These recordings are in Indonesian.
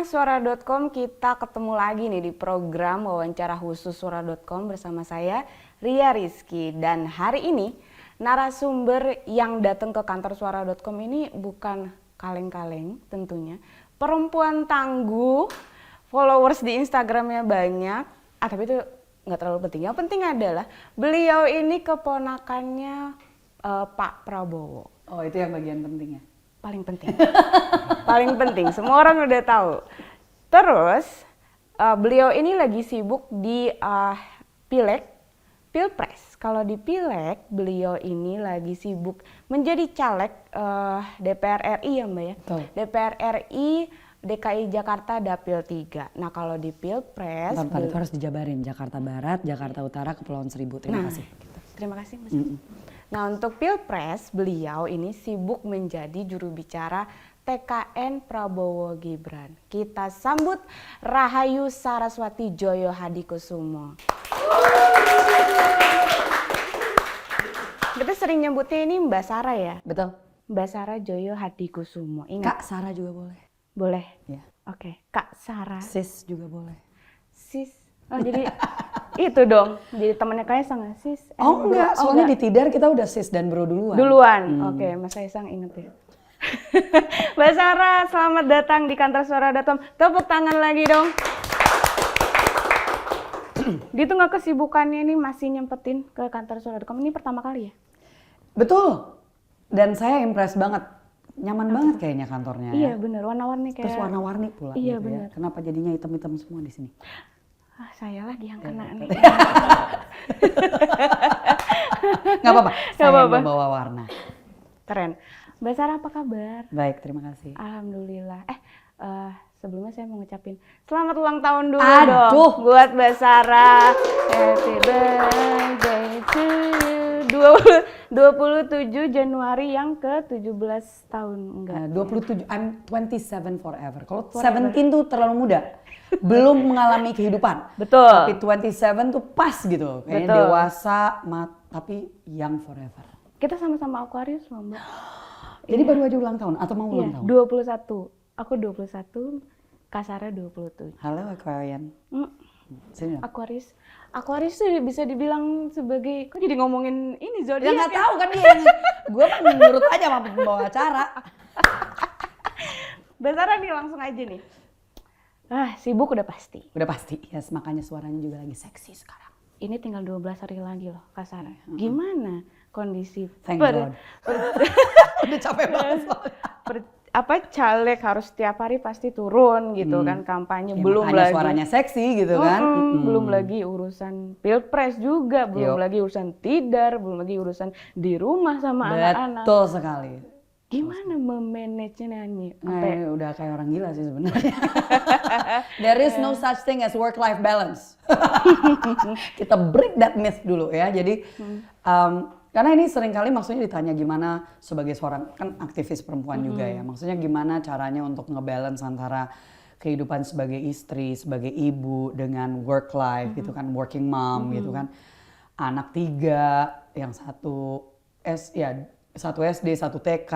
Suara.com, kita ketemu lagi nih di program wawancara khusus Suara.com bersama saya Ria Rizky. Dan hari ini narasumber yang datang ke kantor Suara.com ini bukan kaleng-kaleng tentunya. Perempuan tangguh, followers di Instagramnya banyak, tapi itu nggak terlalu penting. Yang penting adalah beliau ini keponakannya Pak Prabowo. Oh, itu yang bagian pentingnya. Paling penting. Paling penting, semua orang udah tahu. Terus beliau ini lagi sibuk di Pileg, Pilpres. Kalau di Pileg, beliau ini lagi sibuk menjadi caleg DPR RI ya Mbak ya. Betul. DPR RI DKI Jakarta Dapil 3. Nah kalau di Pilpres... Itu harus dijabarin, Jakarta Barat, Jakarta Utara, Kepulauan Seribu. Terima kasih. Terima kasih Mas. Nah untuk Pilpres, beliau ini sibuk menjadi juru bicara TKN Prabowo Gibran. Kita sambut Rahayu Saraswati Joyo Hadikusumo. Kita sering nyebutnya ini Mbak Sarah ya? Betul. Mbak Sarah Joyo Hadikusumo. Ingat? Kak Sarah juga boleh. Boleh? Ya. Oke. Kak Sarah. Sis juga boleh. Sis. Oh jadi itu dong. Jadi temannya Kaisang ya? Sis. Oh enggak, soalnya di Tidar kita udah sis dan bro duluan. Oke, Mas Kaisang inget ya. Mbak Sarah, selamat datang di kantor Suara.com. Tepuk tangan lagi dong. Di tengah kesibukannya ini masih nyempetin ke kantor Suara.com. Ini pertama kali ya? Betul. Dan saya impress banget. Nyaman banget kayaknya kantornya. Iya ya. bener, warna-warni kayak... Terus warna-warni pula. Iya gitu bener. Ya. Kenapa jadinya hitam-hitam semua di sini? Saya lagi yang kena nih. Nggak apa-apa, saya yang apa-apa. membawa warna. Keren. Mbak Sarah apa kabar? Baik, terima kasih. Alhamdulillah. Sebelumnya saya mau ngucapin selamat ulang tahun dulu Aduh. dong buat Mbak Sarah. Happy birthday to you. 27 Januari yang ke-17 tahun enggak. 27, I'm 27 forever. Kalau 17 tuh terlalu muda. Belum mengalami kehidupan. Betul. Tapi 27 tuh pas gitu. Kayaknya Betul. dewasa, tapi young forever. Kita sama-sama Aquarius loh Mbak. Jadi baru aja ulang tahun atau mau ulang tahun? 21. Aku 21, Kak Sarah 27. Halo Aquarian. Sini dong. Aquarius. Aquarius tuh bisa dibilang sebagai, kok jadi ngomongin ini zodiak? Ya nggak tahu kan dia. Gue kan menurut aja sama pembawa acara. Mbak Sarah nih langsung aja nih. Sibuk udah pasti. Udah pasti, yes, makanya suaranya juga lagi seksi sekarang. Ini tinggal 12 hari lagi loh Kak Sarah. Gimana kondisi? Thank God. Udah capek banget soalnya. Caleg harus setiap hari pasti turun gitu kan kampanye. Ya, belum makanya lagi suaranya seksi gitu kan. Belum lagi urusan Pilpres juga, belum lagi urusan Tidar, belum lagi urusan di rumah sama anak-anak. Betul sekali. Gimana memanagenya nih? Udah kayak orang gila sih sebenarnya. There is no such thing as work-life balance. Kita break that myth dulu ya. Jadi karena ini seringkali maksudnya ditanya gimana sebagai seorang kan aktivis perempuan juga ya. Maksudnya gimana caranya untuk ngebalance antara kehidupan sebagai istri, sebagai ibu dengan work life gitu kan, working mom gitu kan. Anak 3, yang satu SD, 1 TK,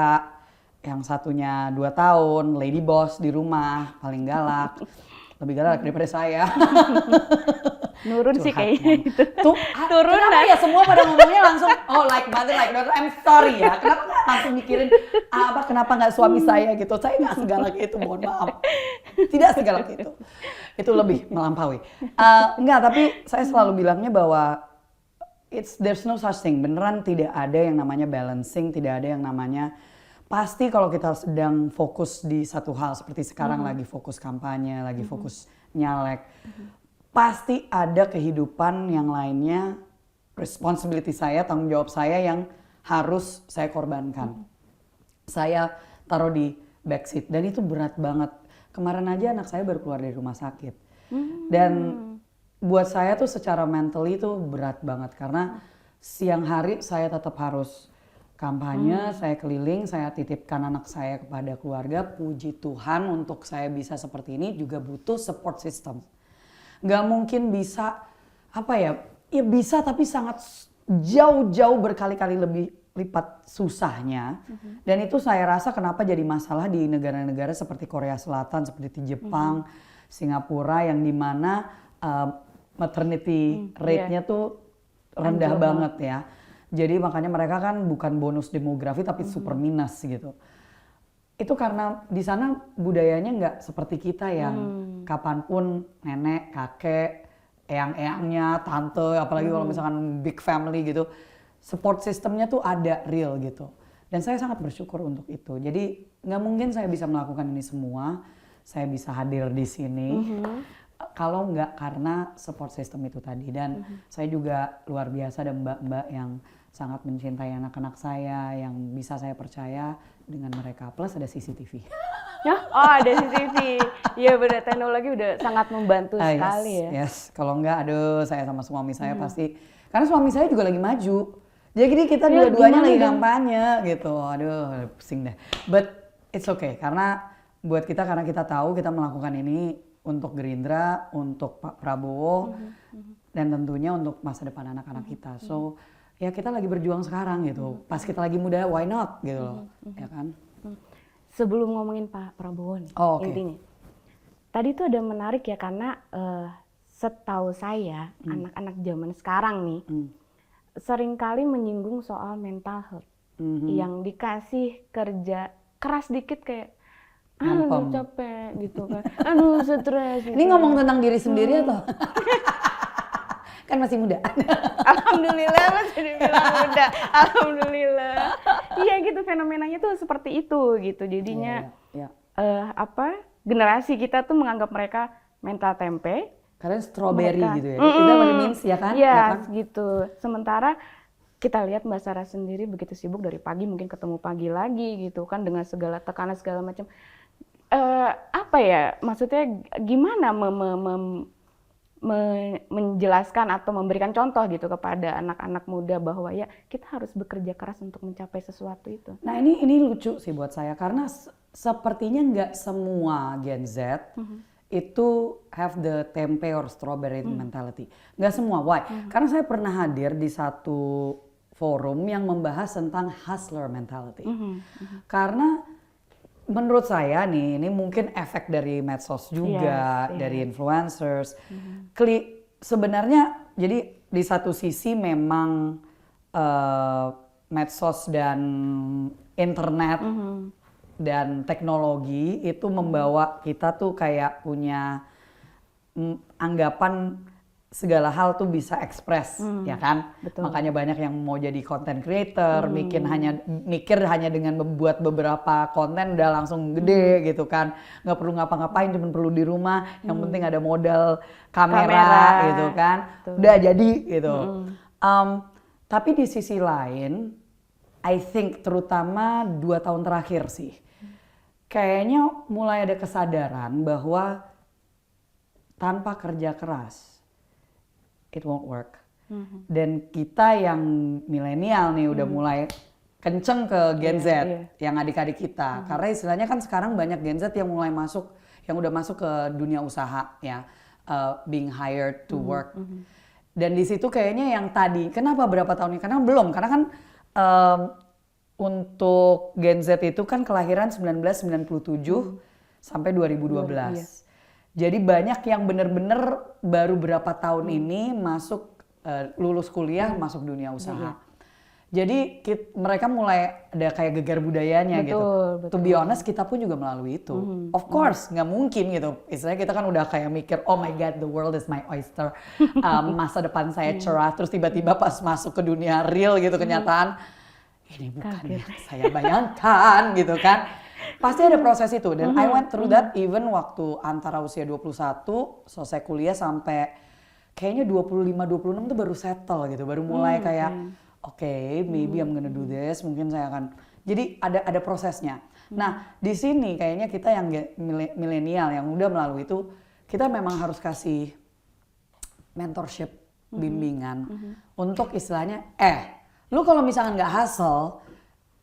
yang satunya 2 tahun, lady boss di rumah, paling galak. Lebih galak daripada saya. Nurun sih kayaknya itu. Turun kenapa ya semua pada ngomongnya langsung, oh like mother, like daughter, I'm sorry ya. Kenapa nggak langsung mikirin, kenapa nggak suami saya gitu. Saya nggak segalak itu, mohon maaf. Tidak segalak itu. Itu lebih melampaui. Enggak, tapi saya selalu bilangnya bahwa there's no such thing. Beneran tidak ada yang namanya balancing, tidak ada yang namanya pasti kalau kita sedang fokus di satu hal seperti sekarang lagi fokus kampanye, lagi fokus nyalek, pasti ada kehidupan yang lainnya, responsibility saya, tanggung jawab saya yang harus saya korbankan. Saya taruh di backseat dan itu berat banget. Kemarin aja anak saya baru keluar dari rumah sakit dan buat saya tuh secara mentally itu berat banget karena siang hari saya tetap harus kampanye, saya keliling, saya titipkan anak saya kepada keluarga. Puji Tuhan untuk saya bisa seperti ini juga butuh support system. Gak mungkin bisa, ya bisa tapi sangat jauh-jauh berkali-kali lipat susahnya. Dan itu saya rasa kenapa jadi masalah di negara-negara seperti Korea Selatan, seperti Jepang, Singapura, yang dimana maternity rate-nya tuh rendah banget ya. Jadi makanya mereka kan bukan bonus demografi tapi super minus gitu. Itu karena di sana budayanya nggak seperti kita yang kapanpun nenek, kakek, eyang-eyangnya, tante, apalagi kalau misalkan big family gitu, support sistemnya tuh ada real gitu. Dan saya sangat bersyukur untuk itu. Jadi nggak mungkin saya bisa melakukan ini semua, saya bisa hadir di sini kalau nggak karena support system itu tadi. Dan saya juga luar biasa ada mbak-mbak yang sangat mencintai anak-anak saya, yang bisa saya percaya dengan mereka. Plus ada CCTV. Ya, oh ada CCTV. Iya benar, teknologi udah sangat membantu sekali ya. Yes, kalau enggak aduh saya sama suami saya pasti, karena suami saya juga lagi maju. Jadi kita dua-duanya lagi kampanye gitu. Aduh, pusing deh. But it's okay karena buat kita, karena kita tahu kita melakukan ini untuk Gerindra, untuk Pak Prabowo, dan tentunya untuk masa depan anak-anak kita. So ya kita lagi berjuang sekarang gitu. Pas kita lagi muda, why not gitu loh, ya kan? Sebelum ngomongin Pak Prabowo nih, intinya. Tadi tuh ada menarik ya karena setahu saya anak-anak zaman sekarang nih seringkali menyinggung soal mental health. Yang dikasih kerja keras dikit kayak aduh capek gitu kan, aduh stres gitu. Ini ngomong tentang diri sendiri atau? Kan masih muda. Alhamdulillah masih dibilang muda. Alhamdulillah. Iya gitu, fenomenanya tuh seperti itu gitu. Jadinya generasi kita tuh menganggap mereka mental tempe. Karena strawberry gitu ya. Is that what it means ya kan? Iya, ya kan? gitu. Sementara kita lihat Mbak Sarah sendiri begitu sibuk dari pagi, mungkin ketemu pagi lagi gitu kan, dengan segala tekanan segala macam. Apa ya? Maksudnya gimana menjelaskan atau memberikan contoh gitu kepada anak-anak muda bahwa ya kita harus bekerja keras untuk mencapai sesuatu itu. Nah ini lucu sih buat saya karena sepertinya nggak semua Gen Z itu have the tempe or strawberry mentality. Nggak semua. Why? Karena saya pernah hadir di satu forum yang membahas tentang hustler mentality. Karena menurut saya nih, ini mungkin efek dari medsos juga, dari influencers. Sebenarnya, jadi di satu sisi memang medsos dan internet dan teknologi itu membawa kita tuh kayak punya anggapan segala hal tuh bisa ekspres, ya kan? Betul. Makanya banyak yang mau jadi content creator, mikir hanya dengan membuat beberapa konten udah langsung gede gitu kan. Nggak perlu ngapa-ngapain, cuma perlu di rumah, yang penting ada modal kamera gitu kan. Betul. Udah jadi gitu. Tapi di sisi lain, I think terutama 2 tahun terakhir sih, kayaknya mulai ada kesadaran bahwa tanpa kerja keras it won't work. Dan kita yang milenial nih udah mulai kenceng ke Gen Z, yang adik-adik kita. Karena istilahnya kan sekarang banyak Gen Z yang mulai masuk, yang udah masuk ke dunia usaha ya, being hired to work. Dan di situ kayaknya yang tadi, kenapa berapa tahun ini? Karena kan untuk Gen Z itu kan kelahiran 1997 sampai 2012. Jadi banyak yang bener-bener baru berapa tahun ini masuk, lulus kuliah, masuk dunia usaha. Jadi mereka mulai ada kayak gegar budayanya gitu. To be honest, kita pun juga melalui itu. Of course, nggak mungkin gitu. Istilahnya kita kan udah kayak mikir, oh my God, the world is my oyster. Masa depan saya cerah, terus tiba-tiba pas masuk ke dunia real gitu, kenyataan, ini bukan yang saya bayangkan gitu kan. Pasti ada proses itu, dan I went through that even waktu antara usia 21, selesai kuliah sampai kayaknya 25-26 tuh baru settle gitu, baru mulai kayak okay, maybe I'm gonna do this, mungkin saya akan. Jadi ada prosesnya. Nah, di sini kayaknya kita yang milenial yang udah melalui itu, kita memang harus kasih mentorship, bimbingan untuk istilahnya, lu kalau misalkan nggak hustle,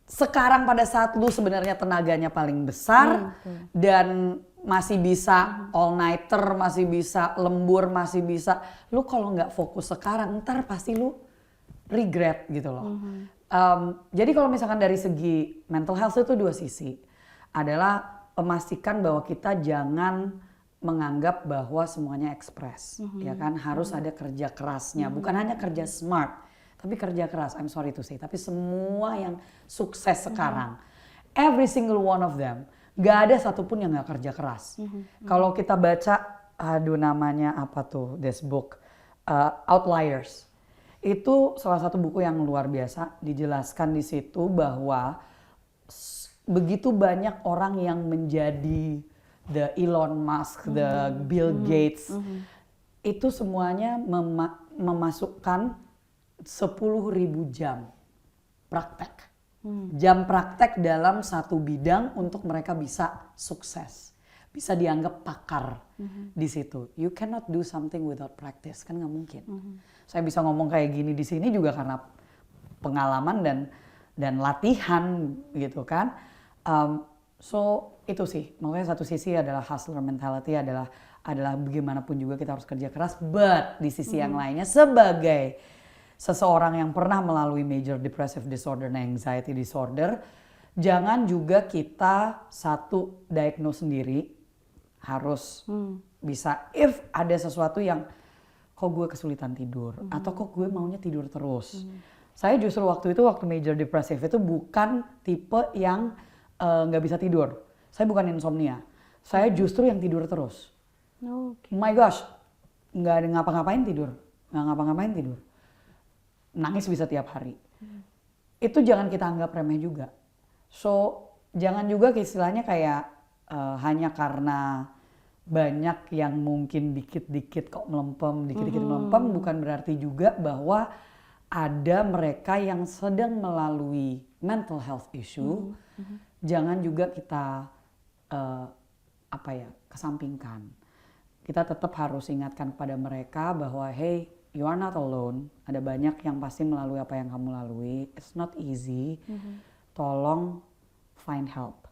sekarang pada saat lu sebenarnya tenaganya paling besar dan masih bisa all nighter, masih bisa lembur, masih bisa, lu kalau nggak fokus sekarang ntar pasti lu regret gitu loh. Jadi kalau misalkan dari segi mental health itu dua sisi. Adalah memastikan bahwa kita jangan menganggap bahwa semuanya ekspres, ya kan? Harus ada kerja kerasnya, bukan hanya kerja smart, tapi kerja keras. I'm sorry to say, tapi semua yang sukses sekarang, every single one of them, gak ada satupun yang gak kerja keras. Kalau kita baca, aduh namanya apa tuh, this book, Outliers. Itu salah satu buku yang luar biasa, dijelaskan di situ bahwa begitu banyak orang yang menjadi the Elon Musk, the Bill Gates, itu semuanya memasukkan 10.000 jam praktek. Jam praktek dalam satu bidang untuk mereka bisa sukses. Bisa dianggap pakar di situ. You cannot do something without practice, kan nggak mungkin. Saya bisa ngomong kayak gini di sini juga karena pengalaman dan latihan gitu kan. So itu sih, makanya satu sisi adalah hustler mentality adalah bagaimanapun juga kita harus kerja keras, but di sisi yang lainnya sebagai seseorang yang pernah melalui major depressive disorder dan anxiety disorder, jangan juga kita satu diagnose sendiri, harus bisa if ada sesuatu yang kok gue kesulitan tidur atau kok gue maunya tidur terus. Saya justru waktu major depressive itu bukan tipe yang nggak bisa tidur. Saya bukan insomnia. Saya justru yang tidur terus. My gosh, nggak ada ngapa-ngapain tidur, nggak ngapa-ngapain tidur. Nangis bisa tiap hari. Itu jangan kita anggap remeh juga. So jangan juga istilahnya kayak hanya karena banyak yang mungkin dikit-dikit kok melempem, dikit-dikit melempem, bukan berarti juga bahwa ada mereka yang sedang melalui mental health issue. Jangan juga kita kesampingkan. Kita tetap harus ingatkan kepada mereka bahwa hey, you are not alone. Ada banyak yang pasti melalui apa yang kamu lalui. It's not easy. Tolong find help.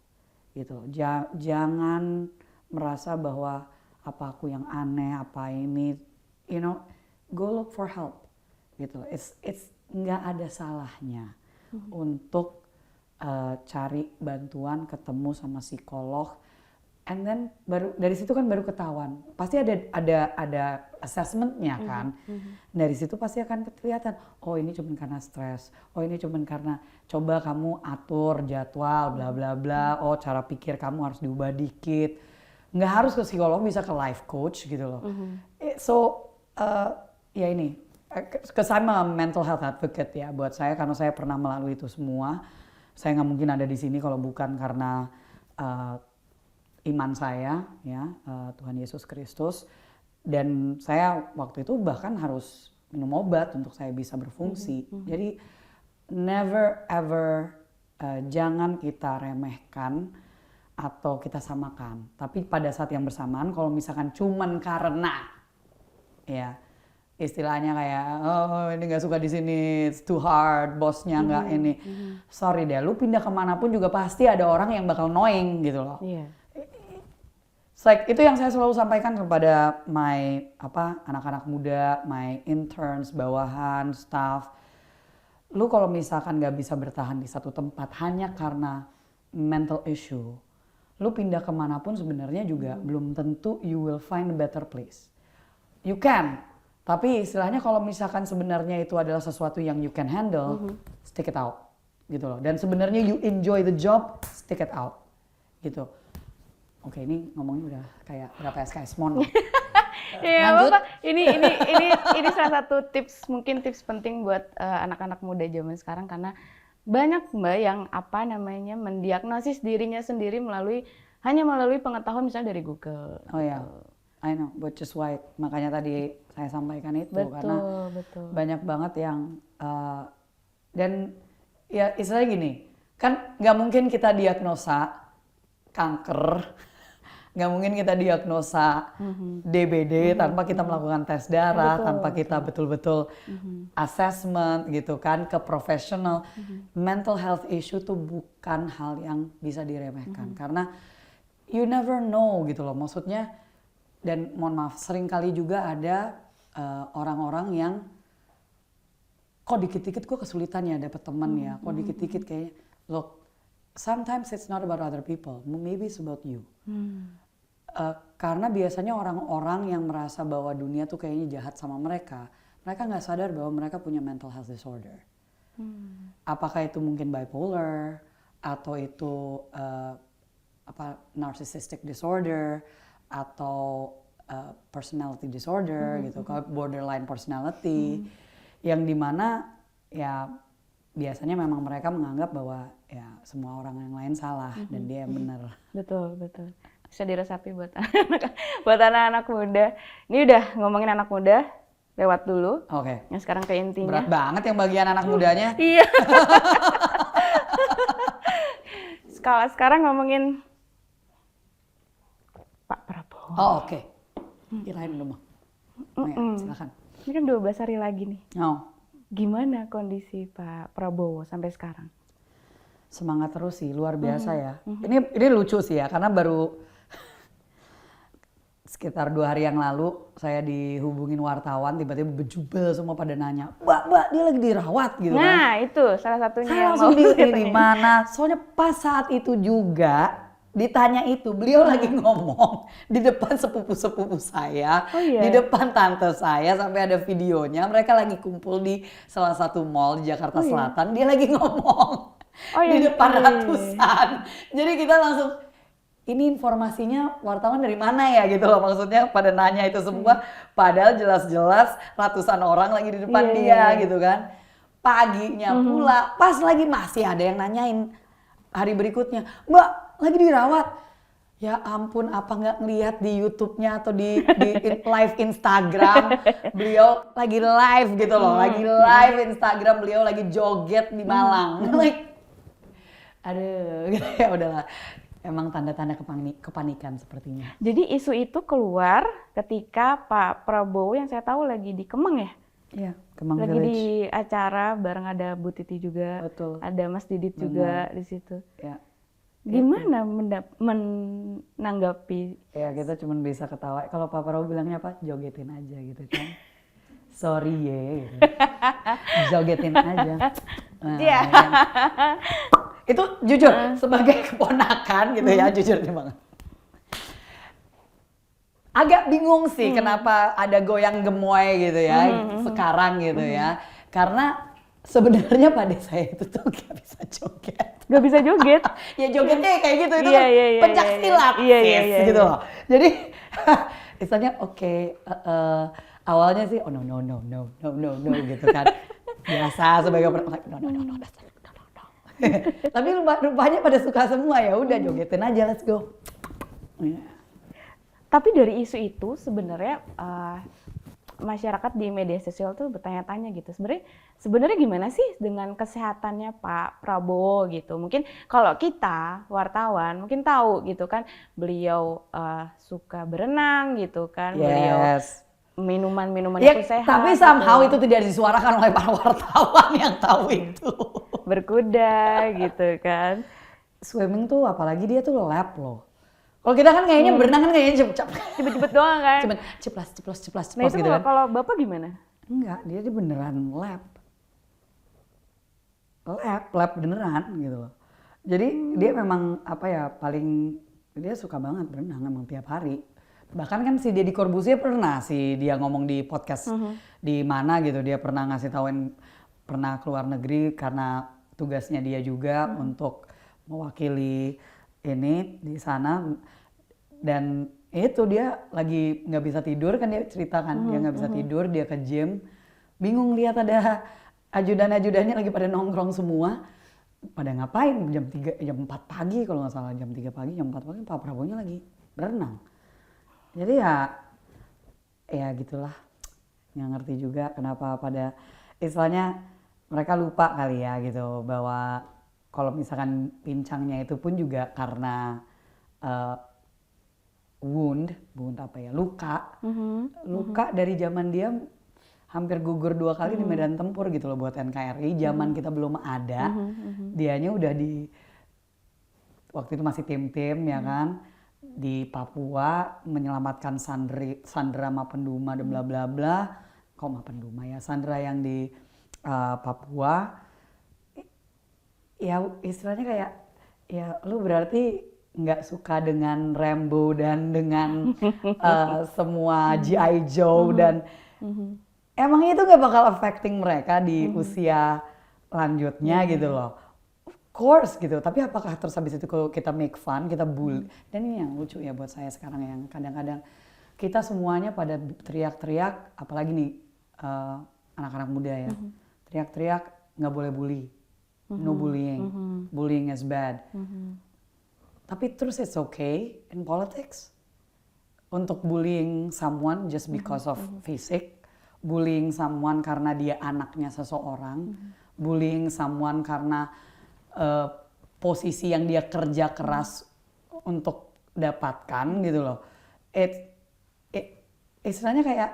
Gitu. Jangan merasa bahwa apa aku yang aneh, apa ini, go look for help. Gitu. It's nggak ada salahnya untuk cari bantuan, ketemu sama psikolog, and then baru dari situ kan baru ketahuan. Pasti ada assessmentnya kan. Dari situ pasti akan kelihatan. Oh ini cuma karena stres. Oh ini cuma karena coba kamu atur jadwal, bla bla bla. Oh cara pikir kamu harus diubah dikit. Nggak harus ke psikolog, bisa ke life coach gitu loh. So ya ini. Saya mental health advocate ya buat saya karena saya pernah melalui itu semua. Saya nggak mungkin ada di sini kalau bukan karena iman saya, ya Tuhan Yesus Kristus. Dan saya waktu itu bahkan harus minum obat untuk saya bisa berfungsi. Jadi never ever jangan kita remehkan atau kita samakan. Tapi pada saat yang bersamaan, kalau misalkan cuman karena ya istilahnya kayak oh ini nggak suka di sini, it's too hard, bosnya nggak ini, sorry deh, lu pindah kemanapun juga pasti ada orang yang bakal annoying gitu loh. It's like, itu yang saya selalu sampaikan kepada anak-anak muda, my interns, bawahan, staff. Lu kalau misalkan nggak bisa bertahan di satu tempat hanya karena mental issue, lu pindah kemanapun sebenarnya juga belum tentu you will find a better place. You can. Tapi istilahnya kalau misalkan sebenarnya itu adalah sesuatu yang you can handle, stick it out, gitu loh. Dan sebenarnya you enjoy the job, stick it out, gitu. Oke, ini ngomongnya udah kayak berapa SKS, mohon. Ya apa? Ini salah satu mungkin tips penting buat anak-anak muda zaman sekarang karena banyak Mbak yang mendiagnosis dirinya sendiri hanya melalui pengetahuan misalnya dari Google. Oh ya. I know, which is why makanya tadi saya sampaikan itu karena banyak banget yang dan ya istilahnya gini, kan nggak mungkin kita diagnosa kanker, nggak mungkin kita diagnosa DBD tanpa kita melakukan tes darah, tanpa kita betul-betul assessment gitu kan ke profesional. Mental health issue tuh bukan hal yang bisa diremehkan karena you never know gitu loh, maksudnya. Dan mohon maaf, sering kali juga ada orang-orang yang kok dikit-dikit gue kesulitan ya dapet teman ya, kok dikit-dikit kayaknya, look, sometimes it's not about other people, maybe it's about you. Karena biasanya orang-orang yang merasa bahwa dunia tuh kayaknya jahat sama mereka nggak sadar bahwa mereka punya mental health disorder. Apakah itu mungkin bipolar, atau itu narcissistic disorder, atau personality disorder gitu, borderline personality, yang dimana ya biasanya memang mereka menganggap bahwa ya semua orang yang lain salah dan dia yang benar. Betul. Bisa diresapi buat anak-anak muda. Ini udah ngomongin anak muda, lewat dulu. Oke. Yang sekarang ke intinya. Berat banget yang bagian anak mudanya. Iya. Sekarang ngomongin Pak Prabowo. Oh oke. Kirain dulu mah. Ya, silakan. Ini kan 12 hari lagi nih. Oh. Gimana kondisi Pak Prabowo sampai sekarang? Semangat terus sih, luar biasa ya. Ini lucu sih ya, karena baru sekitar 2 hari yang lalu saya dihubungin wartawan, tiba-tiba bejubel semua pada nanya, Mbak dia lagi dirawat gitu kan. Nah itu salah satunya Saya yang langsung mau di mana, soalnya pas saat itu juga ditanya itu, beliau lagi ngomong di depan sepupu-sepupu saya, di depan tante saya, sampai ada videonya, mereka lagi kumpul di salah satu mall di Jakarta Selatan, dia lagi ngomong di depan ratusan. Jadi kita langsung, ini informasinya wartawan dari mana ya gitu loh, maksudnya pada nanya itu semua, padahal jelas-jelas ratusan orang lagi di depan dia gitu kan. Paginya pula, pas lagi masih ada yang nanyain hari berikutnya, Mbak lagi dirawat. Ya ampun, apa nggak ngelihat di YouTube-nya atau di live Instagram, beliau lagi live gitu loh, lagi live Instagram, beliau lagi joget di Malang. Like, aduh, ya udahlah. Emang tanda-tanda kepanikan sepertinya. Jadi isu itu keluar ketika Pak Prabowo yang saya tahu lagi di Kemang ya? Iya, Kemang lagi Village. Di acara bareng ada Bu Titi juga, Betul. ada Mas Didit juga di situ. Ya. Gimana menanggapi? Ya kita cuma bisa ketawa. Kalau Pak Prabowo bilangnya apa? Jogetin aja gitu kan. Sorry ye. Gitu. Jogetin aja. Nah, ya kan? Itu jujur sebagai keponakan gitu ya, jujur nih banget. Agak bingung sih kenapa ada goyang gemoy gitu ya sekarang gitu ya. Karena sebenarnya pada saya itu tuh gak bisa joget. Gak bisa joget? Ya jogetnya kayak gitu, itu kan pencak silat gitu loh. Jadi misalnya awalnya sih no gitu kan. Biasa sebagai no. Tapi rupanya pada suka semua, ya udah jogetin aja, let's go. Tapi dari isu itu sebenarnya masyarakat di media sosial tuh bertanya-tanya gitu, sebenarnya gimana sih dengan kesehatannya Pak Prabowo gitu. Mungkin kalau kita wartawan mungkin tahu gitu kan, beliau suka berenang gitu kan, beliau minuman ya, itu sehat. Tapi somehow itu tidak disuarakan oleh para wartawan yang tahu itu. Berkuda gitu kan. Swimming tuh apalagi dia tuh lap loh. Kalau kita kan kayaknya berenang kan kayaknya cepet-cepet doang kan. Cuman ceplas Nah itu gitu kan. kalau Bapak gimana? Enggak, dia beneran lap beneran gitu loh. Jadi dia memang dia suka banget berenang emang tiap hari. Bahkan kan si Deddy Corbuzier pernah dia ngomong di podcast di mana gitu, dia pernah ngasih tauin pernah keluar negeri karena tugasnya dia juga untuk mewakili ini di sana, dan itu dia lagi nggak bisa tidur kan, dia cerita kan dia nggak bisa tidur, dia ke gym, bingung lihat ada ajudan-ajudannya lagi pada nongkrong semua, pada ngapain jam 4 pagi kalau nggak salah, jam 3 pagi, jam 4 pagi Pak Prabowo-nya lagi berenang. Jadi ya gitulah, nggak ngerti juga kenapa pada istilahnya mereka lupa kali ya gitu, bahwa kalau misalkan pincangnya itu pun juga karena luka dari zaman dia hampir gugur 2 kali di medan tempur gitu loh buat NKRI, zaman kita belum ada, dianya udah waktu itu masih tim-tim ya kan, di Papua menyelamatkan Sandra Mapenduma dan bla bla bla, Sandra yang di Papua, ya istilahnya kayak ya lu berarti nggak suka dengan Rambo dan dengan semua G.I. Joe dan emang itu nggak bakal affecting mereka di usia lanjutnya gitu loh. Of course gitu, tapi apakah terus habis itu kalau kita make fun, kita bully. Dan ini yang lucu ya buat saya sekarang yang kadang-kadang kita semuanya pada teriak-teriak, apalagi nih anak-anak muda ya, teriak-teriak nggak boleh bully, no bullying, bullying is bad. Tapi terus it's okay in politics untuk bullying someone just because of fisik, bullying someone karena dia anaknya seseorang, bullying someone karena posisi yang dia kerja keras untuk dapatkan gitu loh. Istilahnya kayak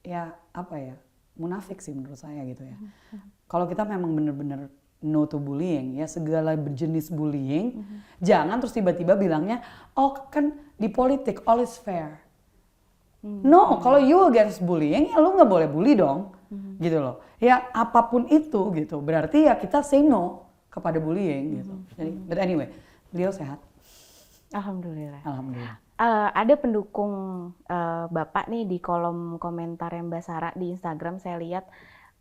ya apa ya, munafik sih menurut saya gitu ya. Kalau kita memang benar-benar no to bullying ya, segala jenis bullying, jangan terus tiba-tiba bilangnya oh kan di politik all is fair. No, kalau you against bullying ya lu nggak boleh bully dong, gitu loh. Ya apapun itu gitu, berarti ya kita say no kepada bullying gitu. Jadi, but anyway, beliau sehat. Alhamdulillah. Alhamdulillah. Ada pendukung Bapak nih di kolom komentar yang Mbak Sarah di Instagram saya lihat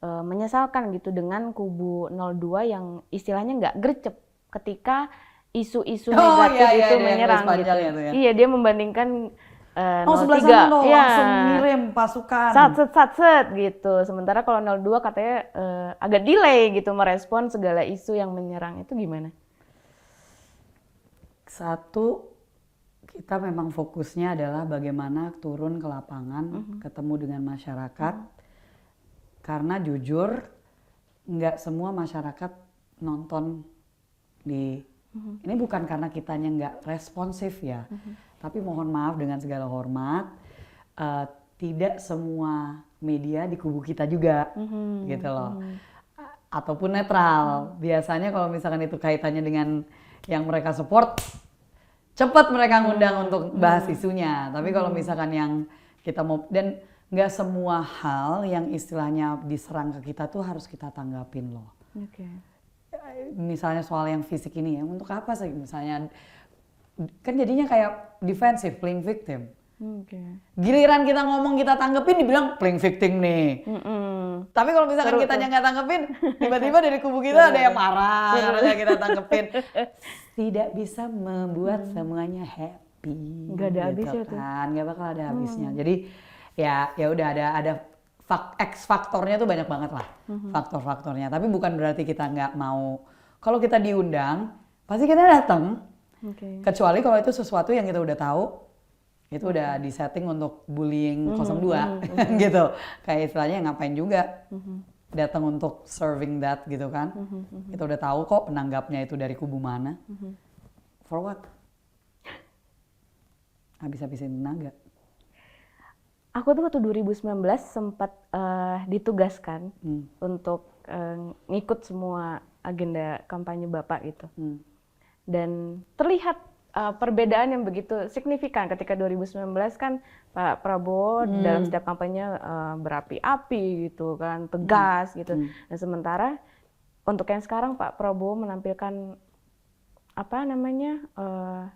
menyesalkan gitu dengan kubu 02 yang istilahnya nggak gercep ketika isu-isu negatif itu menyerang gitu. Ya. Iya, dia membandingkan 03 sebelah sana loh, ya, langsung ngirim pasukan. Sat gitu. Sementara kalau 02 katanya agak delay gitu merespon segala isu yang menyerang. Itu gimana? Satu, kita memang fokusnya adalah bagaimana turun ke lapangan, ketemu dengan masyarakat. Karena jujur, nggak semua masyarakat nonton di... Ini bukan karena kitanya nggak responsif ya. Tapi mohon maaf dengan segala hormat, tidak semua media di kubu kita juga, gitu loh. Ataupun netral. Biasanya kalau misalkan itu kaitannya dengan yang mereka support, cepat mereka ngundang untuk bahas isunya. Tapi kalau misalkan yang kita mau, dan nggak semua hal yang istilahnya diserang ke kita tuh harus kita tanggapin loh. Misalnya soal yang fisik ini ya, untuk apa sih misalnya? Kan jadinya kayak defensive, playing victim. Giliran kita ngomong kita tanggepin dibilang playing victim nih. Tapi kalau misalkan kita nggak tanggepin, tiba-tiba dari kubu kita ada yang marah karena kita tanggepin. Tidak bisa membuat semuanya happy. Nggak ada gitu habisnya kan, nggak bakal ada habisnya. Jadi ya udah ada X faktornya tuh banyak banget lah, faktor-faktornya. Tapi bukan berarti kita nggak mau. Kalau kita diundang, pasti kita datang. Kecuali kalau itu sesuatu yang kita udah tahu, itu udah disetting untuk bullying 02 gitu. Kayak istilahnya ngapain juga datang untuk serving that gitu kan. Kita udah tahu kok penanggapnya itu dari kubu mana. For what? Habis-habisin tenaga. Aku tuh waktu 2019 sempat ditugaskan untuk ngikut semua agenda kampanye Bapak gitu. Dan terlihat perbedaan yang begitu signifikan ketika 2019 kan Pak Prabowo dalam setiap kampanye berapi-api gitu kan, tegas gitu. Dan sementara untuk yang sekarang Pak Prabowo menampilkan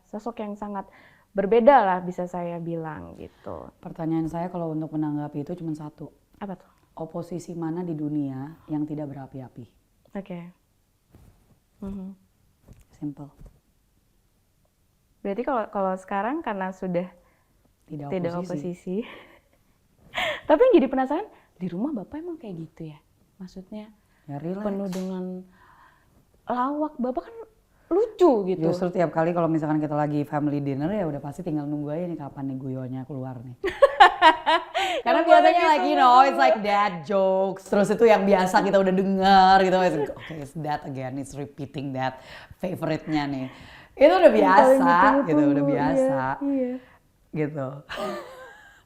sosok yang sangat berbeda lah bisa saya bilang gitu. Pertanyaan saya kalau untuk menanggapi itu cuma satu. Apa tuh? Oposisi mana di dunia yang tidak berapi-api? Simple. Berarti kalau sekarang karena sudah tidak oposisi. Tapi yang jadi penasaran, di rumah Bapak emang kayak gitu ya? Maksudnya ya, relax. Penuh dengan lawak. Bapak kan lucu gitu. Justru tiap kali kalau misalkan kita lagi family dinner ya udah pasti tinggal nunggu aja nih kapan nih guyonnya keluar nih. Karena biasanya like it's like dad jokes. Terus itu yang biasa kita udah dengar gitu. Okay, it's that again, it's repeating that favorite-nya nih. Itu udah biasa gitu, udah biasa. Iya. Gitu.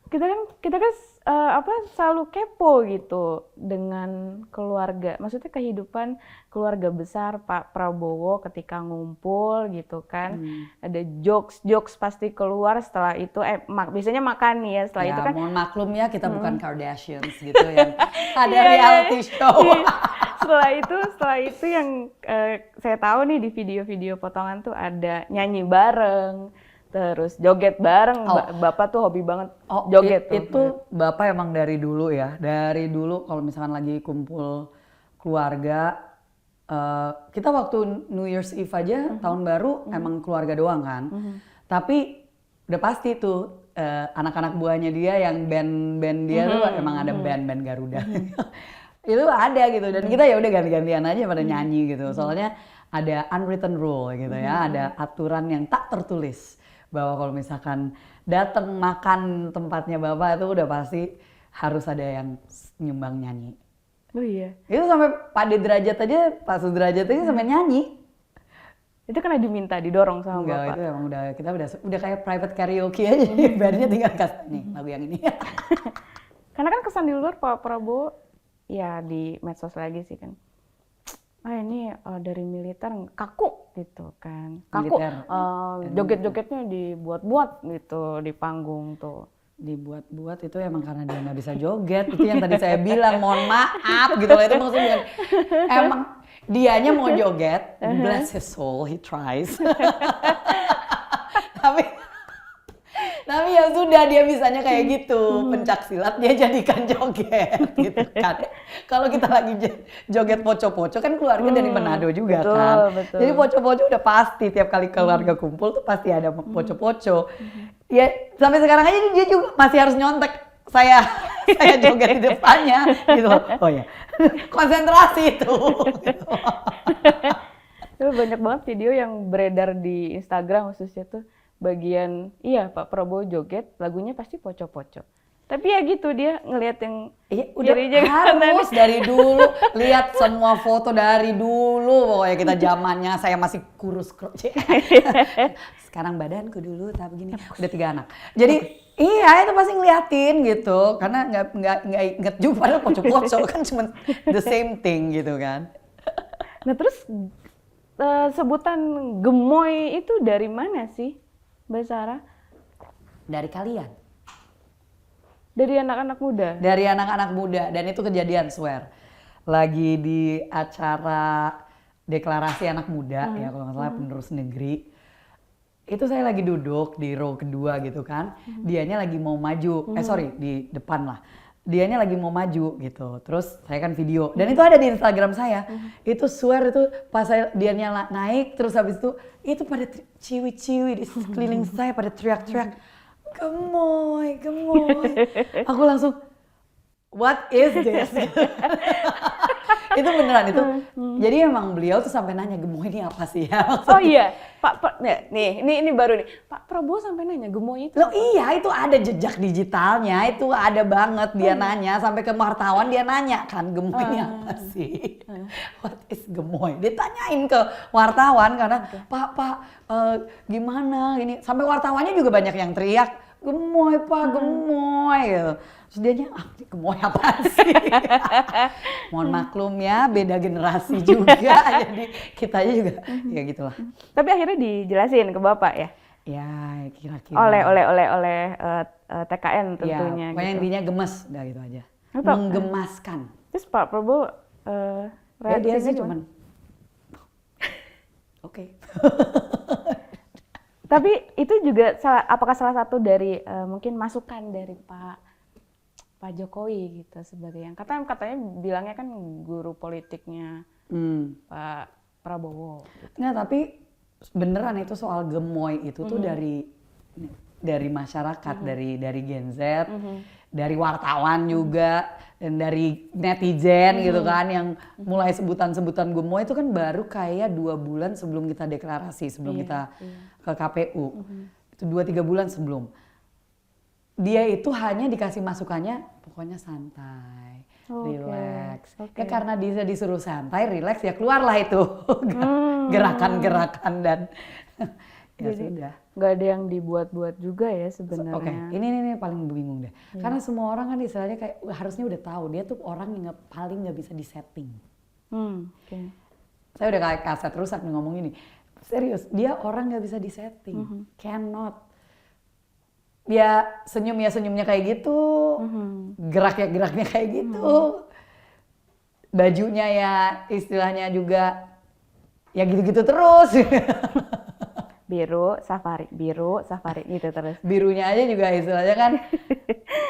Kita kan selalu kepo gitu dengan keluarga. Maksudnya kehidupan keluarga besar Pak Prabowo ketika ngumpul gitu kan. Ada jokes pasti keluar setelah itu biasanya makan nih ya setelah itu kan. Mohon maklum ya kita bukan Kardashians gitu yang ada reality show. setelah itu yang saya tahu nih di video-video potongan tuh ada nyanyi bareng, terus joget bareng. Bapak tuh hobi banget joget tuh. Itu Bapak emang dari dulu ya. Dari dulu kalau misalkan lagi kumpul keluarga, kita waktu New Year's Eve aja tahun baru emang keluarga doang kan. Tapi udah pasti tuh anak-anak buahnya dia yang band-band dia tuh emang ada band-band Garuda. Itu ada gitu, dan kita ya udah ganti-gantian aja pada nyanyi gitu. Soalnya ada unwritten rule gitu ya, ada aturan yang tak tertulis bahwa kalau misalkan datang makan tempatnya Bapak itu udah pasti harus ada yang nyumbang nyanyi. Oh iya. Itu sampai Pak Derajat aja, Pak Sudrajat aja sampai nyanyi. Itu karena diminta, didorong sama Enggak, Bapak. itu emang kita udah kayak private karaoke aja. Bandnya tinggal kasih nih lagu yang ini. Karena kan kesan di luar Pak Prabowo, ya di medsos lagi sih kan. Ini dari militer kaku gitu kan. Kaku, joget-jogetnya dibuat-buat gitu di panggung tuh. Dibuat-buat itu emang karena dia nggak bisa joget. Itu yang tadi saya bilang, mohon maaf gitu loh. Itu maksudnya emang dianya mau joget, bless his soul, he tries. Tapi ya sudah, dia bisanya kayak gitu, pencak silat dia jadikan joget gitu kan. Kalau kita lagi joget poco-poco kan keluarga dari Manado juga kan. Betul. Jadi poco-poco udah pasti tiap kali keluarga kumpul tuh pasti ada poco-poco. Ya sampai sekarang aja dia juga masih harus nyontek saya joget di depannya gitu. Oh ya, konsentrasi itu. Gitu. Itu banyak banget video yang beredar di Instagram khususnya tuh bagian Pak Prabowo joget, lagunya pasti poco-poco. Tapi ya gitu, dia ngelihat yang udah harus dari dulu, lihat semua foto dari dulu. Pokoknya kita zamannya saya masih kurus sekarang badanku dulu tapi gini, udah 3 anak. Jadi itu pasti ngeliatin gitu, karena nggak inget juga padahal poco-poco kan cuma the same thing gitu kan. Nah terus sebutan gemoy itu dari mana sih, Mbak Sarah? Dari kalian. Dari anak-anak muda? Dari anak-anak muda, dan itu kejadian swear. Lagi di acara deklarasi anak muda, ya kalau nggak salah penerus negeri. Itu saya lagi duduk di row kedua gitu kan, dianya lagi mau maju, di depan lah. Dianya lagi mau maju gitu, terus saya kan video, dan itu ada di Instagram saya. Itu swear itu pas dianya naik, terus habis itu pada ciwi-ciwi di sekeliling saya pada teriak-teriak. Gemoy. Aku langsung, what is this? Itu beneran itu. Jadi emang beliau tuh sampai nanya, gemoy ini apa sih ya? Oh iya, ini baru nih. Pak Prabowo sampai nanya gemoy itu. Loh iya, itu ada jejak digitalnya, itu ada banget dia nanya, sampai ke wartawan dia nanya kan, gemoy ini apa sih? What is gemoy? Dia tanyain ke wartawan karena Pak, gimana gini, sampai wartawannya juga banyak yang teriak, gemoy Pak, gemoy gitu. Terus dia nanya, gemoy apaan sih? Mohon maklum ya, beda generasi juga. Jadi kita aja juga, ya gitulah. Tapi akhirnya dijelasin ke Bapak ya? Ya, kira-kira. Oleh TKN tentunya. Ya, pokoknya gitu. intinya gemes, udah gitu aja. Atau, menggemaskan. Terus Pak Prabowo ya dia sih cuman, oke. Tapi itu juga apakah salah satu dari mungkin masukan dari Pak Jokowi gitu sebagai yang katanya bilangnya kan guru politiknya Pak Prabowo. Gitu. Nggak, tapi beneran itu soal gemoy itu tuh dari masyarakat, dari Gen Z, dari wartawan juga, dan dari netizen gitu kan, yang mulai sebutan-sebutan gemoy itu kan baru kayak 2 bulan sebelum kita deklarasi, sebelum kita ke KPU. Itu 2-3 bulan sebelum. Dia itu hanya dikasih masukannya pokoknya santai, relax. Ya karena dia disuruh santai, relax, ya keluarlah itu gerakan-gerakan dan ya jadi, sudah. Nggak ada yang dibuat-buat juga ya sebenarnya. Oke, ini paling bingung deh. Karena semua orang kan istilahnya kayak harusnya udah tahu dia tuh orang yang paling nggak bisa disetting. Saya udah kayak kaset rusak nih ngomong ini. Serius, dia orang nggak bisa disetting, cannot. Dia senyumnya kayak gitu, geraknya kayak gitu. bajunya ya istilahnya juga ya gitu-gitu terus. Biru, safari gitu terus. Birunya aja juga istilahnya kan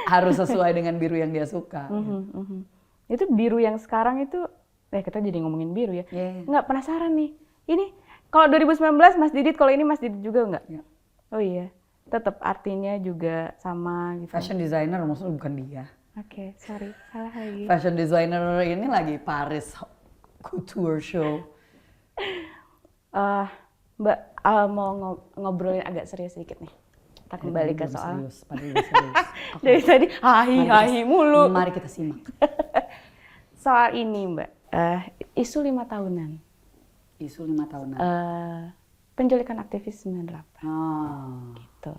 harus sesuai dengan biru yang dia suka. Itu biru yang sekarang itu, kita jadi ngomongin biru ya. Yeah. Nggak penasaran nih. Ini kalau 2019 Mas Didit, kalau ini Mas Didit juga nggak? Yeah. Oh iya, tetap artinya juga sama gitu. Fashion designer maksudnya bukan dia. Oke, sorry, salah lagi. Fashion designer ini lagi Paris Couture Show. Mbak, mau ngobrolin agak serius sedikit nih. Kita kembali ke soal. Serius, padahal serius. Dari tadi hahi mulu. Mari kita simak. Soal ini Mbak, isu 5 tahunan. Isu 5 tahunan. Penculikan aktivis 98. Gitu.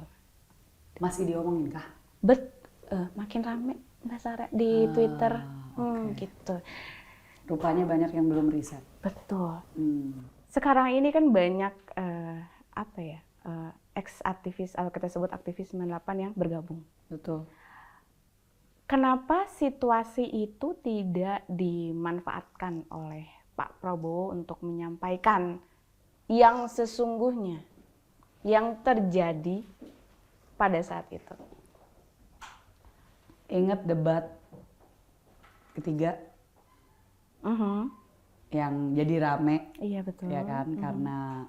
Masih diomongin kah? Makin rame Mbak Sarah di Twitter. Okay. Gitu. Rupanya banyak yang belum riset. Betul. Sekarang ini kan banyak ex-aktivis atau kita sebut aktivis 98 yang bergabung. Betul. Kenapa situasi itu tidak dimanfaatkan oleh Pak Prabowo untuk menyampaikan yang sesungguhnya yang terjadi pada saat itu? Ingat debat ketiga yang jadi rame, iya betul, ya kan, karena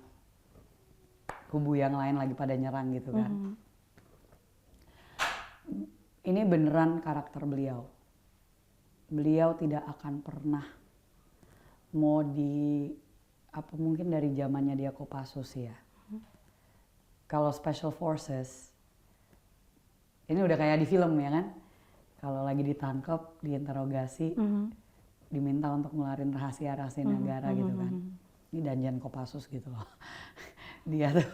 kubu yang lain lagi pada nyerang gitu kan. Ini beneran karakter beliau. Beliau tidak akan pernah mau mungkin dari zamannya dia Kopassus ya. Kalau Special Forces, ini udah kayak di film ya kan. Kalau lagi ditangkap, diinterogasi, diminta untuk ngeluarin rahasia-rahasia negara gitu kan. Ini Danjen Kopassus gitu loh. Dia tuh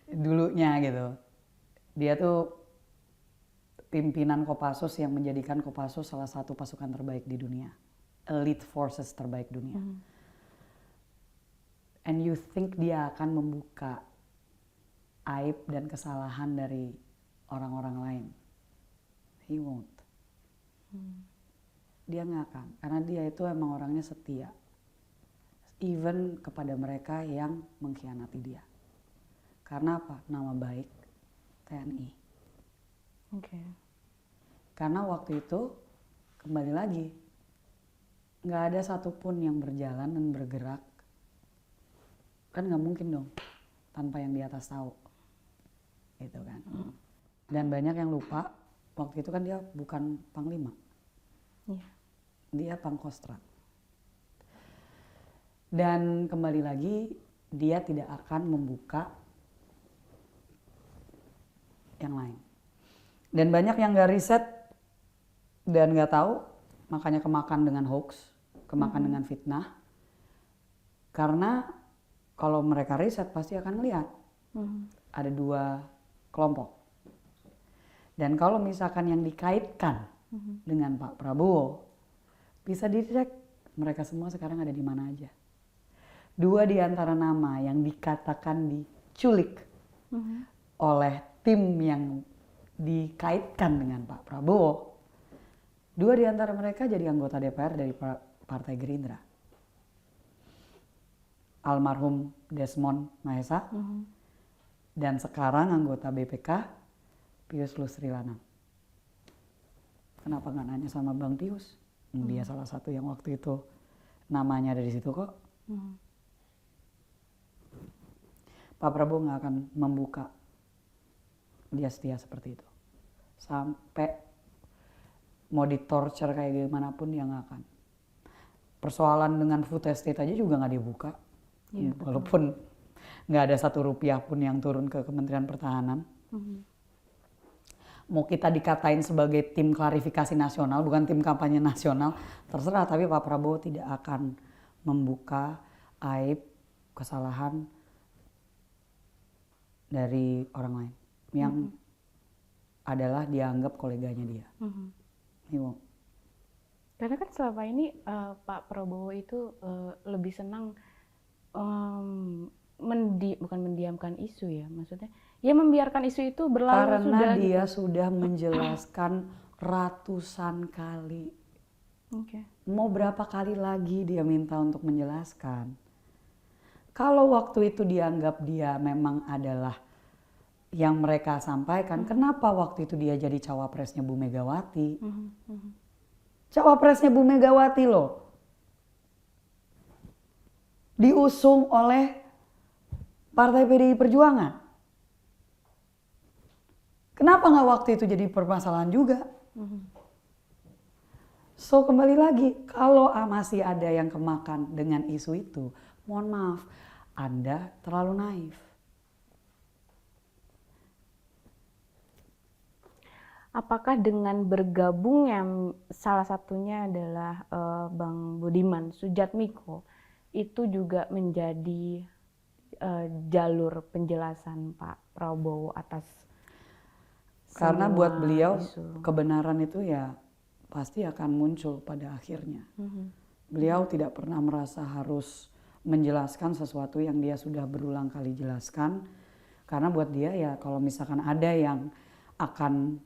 dulunya gitu. Dia tuh pimpinan Kopassus yang menjadikan Kopassus salah satu pasukan terbaik di dunia. Elite forces terbaik dunia. And you think dia akan membuka aib dan kesalahan dari orang-orang lain? He won't. Dia nggak akan, karena dia itu emang orangnya setia. Even kepada mereka yang mengkhianati dia. Karena apa? Nama baik TNI. Okay. Karena waktu itu, kembali lagi, nggak ada satupun yang berjalan dan bergerak. Kan nggak mungkin dong, tanpa yang di atas tahu. Gitu kan. Dan banyak yang lupa, waktu itu kan dia bukan panglima. Yeah. Dia Pangkostrat. Dan kembali lagi, dia tidak akan membuka yang lain. Dan banyak yang gak riset dan gak tahu, makanya kemakan dengan hoax, kemakan dengan fitnah. Karena kalau mereka riset pasti akan lihat ada dua kelompok. Dan kalau misalkan yang dikaitkan dengan Pak Prabowo, bisa dicek mereka semua sekarang ada di mana aja. Dua di antara nama yang dikatakan diculik oleh tim yang dikaitkan dengan Pak Prabowo, dua di antara mereka jadi anggota DPR dari Partai Gerindra. Almarhum Desmond Mahesa dan sekarang anggota BPK Pius Lusrilanang. Kenapa nggak nanya sama Bang Pius? Dia salah satu yang waktu itu namanya ada di situ kok. Pak Prabowo nggak akan membuka dia setia seperti itu. Sampai mau ditorture kayak gimana pun dia nggak akan. Persoalan dengan food estate aja juga nggak dibuka. Ya, walaupun nggak ada 1 rupiah pun yang turun ke Kementerian Pertahanan. Mau kita dikatain sebagai tim klarifikasi nasional, bukan tim kampanye nasional, terserah. Tapi Pak Prabowo tidak akan membuka aib, kesalahan dari orang lain yang adalah dianggap koleganya dia. Karena kan selama ini Pak Prabowo itu lebih senang bukan mendiamkan isu ya, maksudnya ya membiarkan isu itu berlalu. Karena dia sudah menjelaskan ratusan kali Oke. Mau berapa kali lagi dia minta untuk menjelaskan? Kalau waktu itu dianggap dia memang adalah yang mereka sampaikan, kenapa waktu itu dia jadi cawapresnya Bu Megawati? Cawapresnya Bu Megawati loh. Diusung oleh Partai PDI Perjuangan. Kenapa nggak waktu itu jadi permasalahan juga? So kembali lagi, kalau masih ada yang kemakan dengan isu itu, mohon maaf, Anda terlalu naif. Apakah dengan bergabungnya salah satunya adalah Bang Budiman Sujatmiko itu juga menjadi jalur penjelasan Pak Prabowo atas Karena semua buat beliau isu. kebenaran itu ya pasti akan muncul pada akhirnya. Beliau tidak pernah merasa harus menjelaskan sesuatu yang dia sudah berulang kali jelaskan. Karena buat dia ya kalau misalkan ada yang akan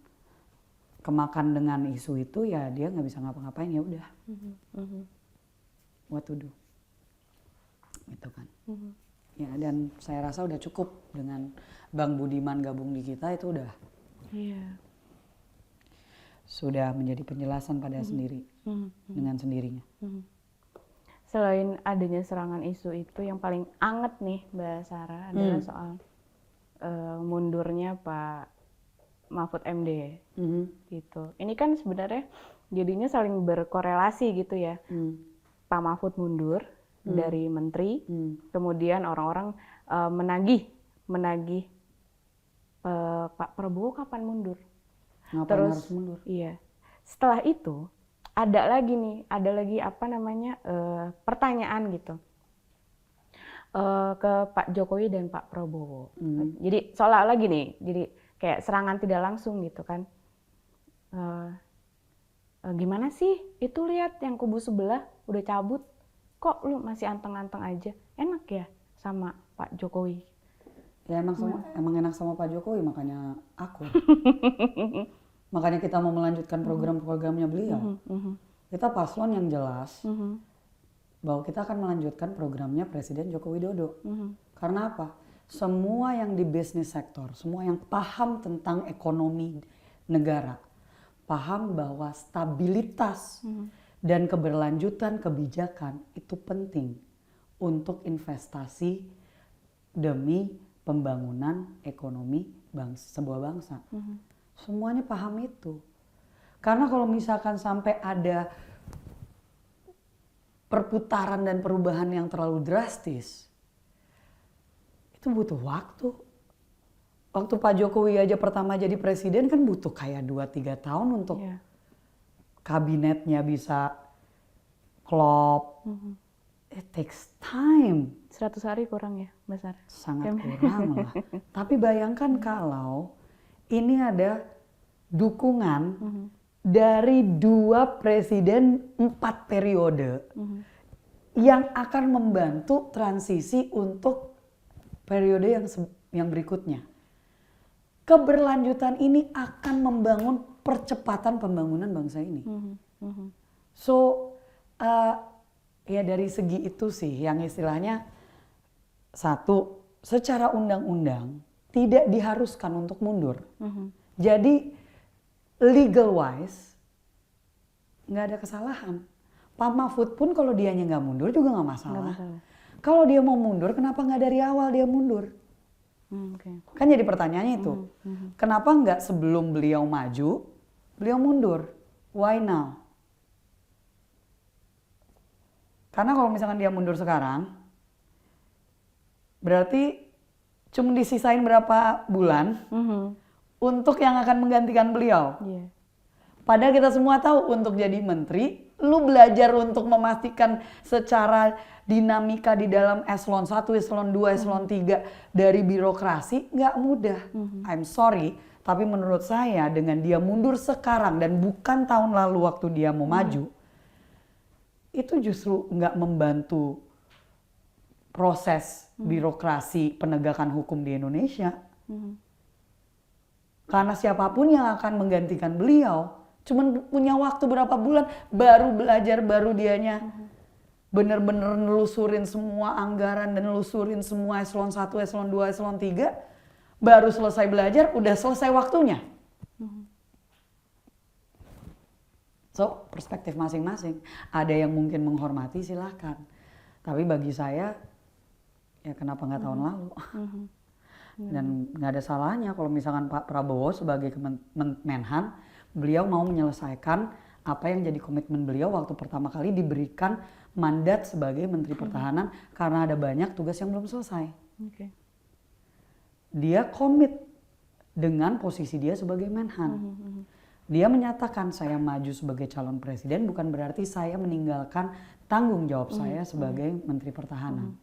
kemakan dengan isu itu ya dia nggak bisa ngapa-ngapain, ya udah. What to do. Gitu kan. Ya, dan saya rasa udah cukup dengan Bang Budiman gabung di kita, itu udah sudah menjadi penjelasan pada sendiri dengan sendirinya. Selain adanya serangan isu itu, yang paling anget nih Mbak Sarah adalah soal mundurnya Pak Mahfud MD gitu. Ini kan sebenarnya jadinya saling berkorelasi gitu ya. Pak Mahfud mundur dari menteri, kemudian orang-orang menagih Pak Prabowo kapan mundur. Ngapain harus mundur? Iya. Setelah itu ada lagi apa namanya pertanyaan gitu ke Pak Jokowi dan Pak Prabowo. Jadi seolah-olah gini, jadi kayak serangan tidak langsung gitu kan. Gimana sih? Itu lihat yang kubu sebelah udah cabut, kok lu masih anteng-anteng aja? Enak ya sama Pak Jokowi? Ya emang enak sama Pak Jokowi, makanya aku. Makanya kita mau melanjutkan program-programnya beliau. Kita paslon yang jelas bahwa kita akan melanjutkan programnya Presiden Joko Widodo. Karena apa? Semua yang di bisnis sektor, semua yang paham tentang ekonomi negara, paham bahwa stabilitas dan keberlanjutan kebijakan itu penting untuk investasi demi pembangunan ekonomi sebuah bangsa. Semuanya paham itu. Karena kalau misalkan sampai ada perputaran dan perubahan yang terlalu drastis, itu butuh waktu. Waktu Pak Jokowi aja pertama jadi presiden kan butuh kayak 2-3 tahun untuk kabinetnya bisa klop. It takes time. 100 hari kurang ya, Mbak Sarah? Sangat kurang lah. Tapi bayangkan kalau ini ada dukungan dari 2 presiden 4 periode yang akan membantu transisi untuk periode yang berikutnya. Keberlanjutan ini akan membangun percepatan pembangunan bangsa ini. So, ya dari segi itu sih yang istilahnya satu, secara undang-undang tidak diharuskan untuk mundur. Jadi legal wise nggak ada kesalahan. Pak Mahfud pun kalau dianya nggak mundur juga nggak masalah. Kalau dia mau mundur, kenapa nggak dari awal dia mundur? Kan jadi pertanyaannya itu, kenapa nggak sebelum beliau maju, beliau mundur? Why now? Karena kalau misalkan dia mundur sekarang, berarti cuma disisain berapa bulan untuk yang akan menggantikan beliau. Padahal kita semua tahu untuk jadi menteri, lu belajar untuk memastikan secara dinamika di dalam eselon 1, eselon 2, eselon 3 dari birokrasi nggak mudah. I'm sorry, tapi menurut saya dengan dia mundur sekarang dan bukan tahun lalu waktu dia mau maju, itu justru nggak membantu proses birokrasi penegakan hukum di Indonesia. Karena siapapun yang akan menggantikan beliau Cuman punya waktu berapa bulan, baru belajar, baru dianya bener-bener nelusurin semua anggaran dan nelusurin semua eselon 1, eselon 2, eselon 3, baru selesai belajar, udah selesai waktunya. So, perspektif masing-masing. Ada yang mungkin menghormati, silahkan. Tapi bagi saya, ya kenapa nggak tahun lalu? Dan nggak ada salahnya kalau misalkan Pak Prabowo sebagai Menhan, beliau mau menyelesaikan apa yang jadi komitmen beliau waktu pertama kali diberikan mandat sebagai Menteri Pertahanan karena ada banyak tugas yang belum selesai. Dia komit dengan posisi dia sebagai Menhan. Dia menyatakan saya maju sebagai calon presiden bukan berarti saya meninggalkan tanggung jawab saya sebagai Menteri Pertahanan.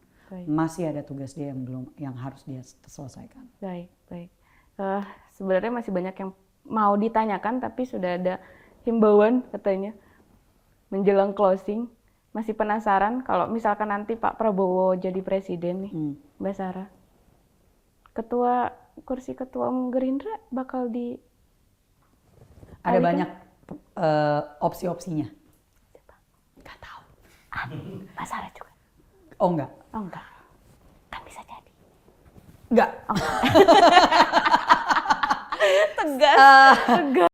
Masih ada tugas dia yang harus dia selesaikan. Baik. Sebenarnya masih banyak yang mau ditanyakan tapi sudah ada himbauan katanya menjelang closing. Masih penasaran kalau misalkan nanti Pak Prabowo jadi presiden nih, Mbak Sarah. Kursi ketua umum Gerindra bakal di... Ada banyak opsi-opsinya. Gak tahu. Mbak Sarah juga. Oh enggak? Oh enggak. Kan bisa jadi. Enggak. Tegas.